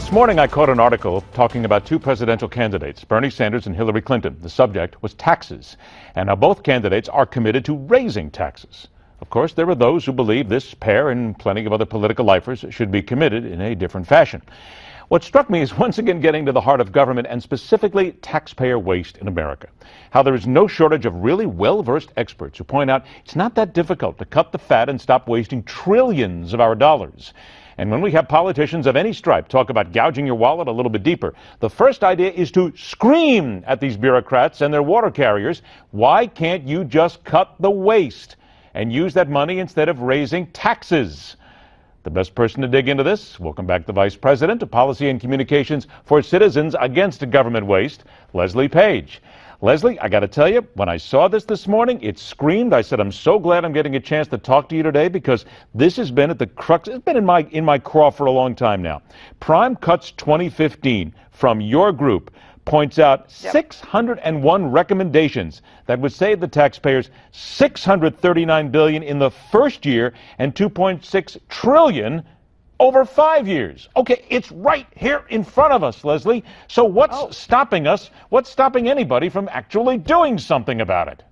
This morning, I caught an article talking about two presidential candidates, Bernie Sanders and Hillary Clinton. The subject was taxes. And now both candidates are committed to raising taxes. Of course, there are those who believe this pair and plenty of other political lifers should be committed in a different fashion. What struck me is once again getting to the heart of government and specifically taxpayer waste in America. How there is no shortage of really well-versed experts who point out it's not that difficult to cut the fat and stop wasting trillions of our dollars. And when we have politicians of any stripe talk about gouging your wallet a little bit deeper, the first idea is to scream at these bureaucrats and their water carriers. Why can't you just cut the waste and use that money instead of raising taxes? The best person to dig into this, welcome back the Vice President of Policy and Communications for Citizens Against Government Waste, Leslie Paige. Leslie, I got to tell you, when I saw this morning, it screamed. I said, I'm so glad I'm getting a chance to talk to you today because this has been at the crux. It's been in my craw for a long time now. Prime Cuts 2015 from your group points out 601 recommendations that would save the taxpayers $639 billion in the first year and $2.6 trillion over 5 years. Okay, it's right here in front of us, Leslie. So what's stopping us? What's stopping anybody from actually doing something about it?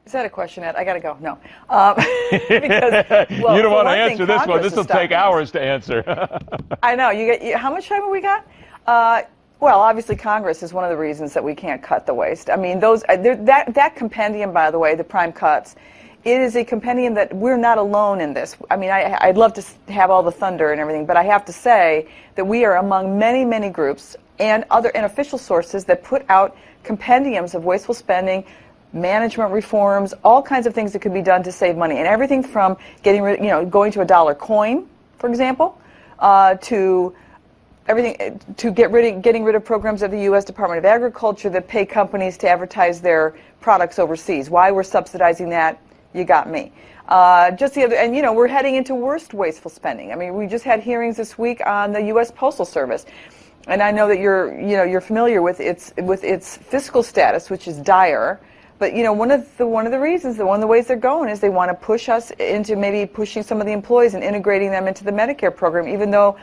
Is that a question, Ed? I got to go. No. Because, well, you don't want to answer this one. This will take hours to answer. I know. How much time have we got? Well, obviously, Congress is one of the reasons that we can't cut the waste. I mean, that compendium, by the way, the Prime Cuts, it is a compendium that we're not alone in this. I mean, I'd love to have all the thunder and everything, but I have to say that we are among many, many groups and official sources that put out compendiums of wasteful spending, management reforms, all kinds of things that could be done to save money, and everything from going to a dollar coin, for example, to everything to getting rid of programs of the U.S. Department of Agriculture that pay companies to advertise their products overseas. Why we're subsidizing that? You got me. Just the other, and we're heading into worst wasteful spending. I mean, we just had hearings this week on the U.S. Postal Service, and I know that you're familiar with its fiscal status, which is dire. But one of the reasons, one of the ways they're going is they want to push us into maybe pushing some of the employees and integrating them into the Medicare program, even though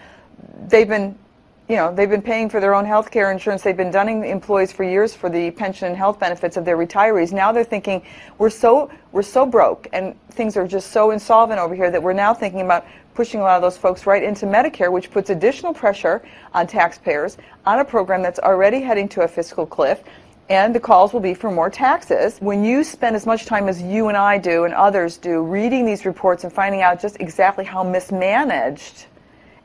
they've been paying for their own health care insurance. They've been dunning the employees for years for the pension and health benefits of their retirees. Now they're thinking we're so broke and things are just so insolvent over here that we're now thinking about pushing a lot of those folks right into Medicare, which puts additional pressure on taxpayers on a program that's already heading to a fiscal cliff. And the calls will be for more taxes. When you spend as much time as you and I do and others do reading these reports and finding out just exactly how mismanaged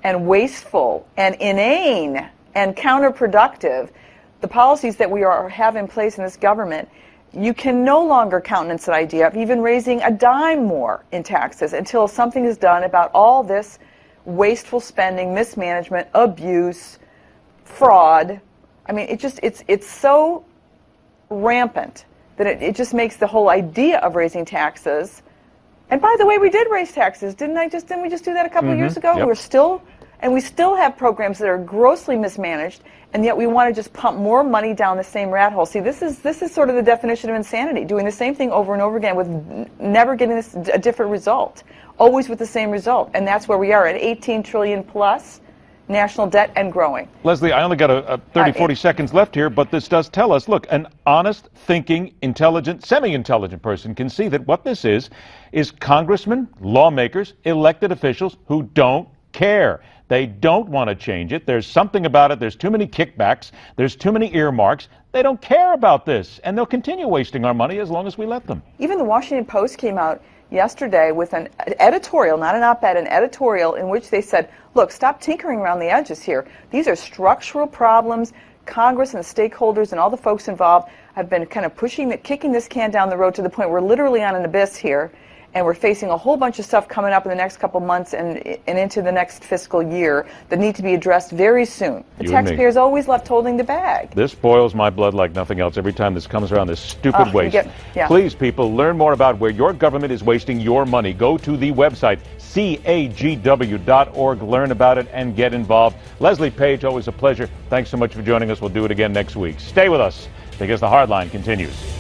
and wasteful and inane and counterproductive the policies that we have in place in this government, you can no longer countenance the idea of even raising a dime more in taxes until something is done about all this wasteful spending, mismanagement, abuse, fraud. I mean, it's so rampant that it just makes the whole idea of raising taxes. And by the way, we did raise taxes, didn't we just do that a couple of years ago? Yep. We still have programs that are grossly mismanaged, and yet we want to just pump more money down the same rat hole. See, this is sort of the definition of insanity, doing the same thing over and over again with never getting a different result, always with the same result. And that's where we are at 18 trillion plus national debt and growing. Leslie, I only got 40 seconds left here, but this does tell us, look, an honest, thinking, intelligent, semi-intelligent person can see that what this is congressmen, lawmakers, elected officials who don't care. They don't want to change it. There's something about it. There's too many kickbacks. There's too many earmarks. They don't care about this, and they'll continue wasting our money as long as we let them. Even the Washington Post came out yesterday with an editorial, not an op-ed, an editorial in which they said, look, stop tinkering around the edges here. These are structural problems. Congress and the stakeholders and all the folks involved have been kind of kicking this can down the road to the point we're literally on an abyss here, and we're facing a whole bunch of stuff coming up in the next couple months and into the next fiscal year that need to be addressed very soon. The taxpayers always left holding the bag. This boils my blood like nothing else every time this comes around, this stupid waste. Yeah. Please, people, learn more about where your government is wasting your money. Go to the website, CAGW.org. Learn about it and get involved. Leslie Paige, always a pleasure. Thanks so much for joining us. We'll do it again next week. Stay with us because the Hardline continues.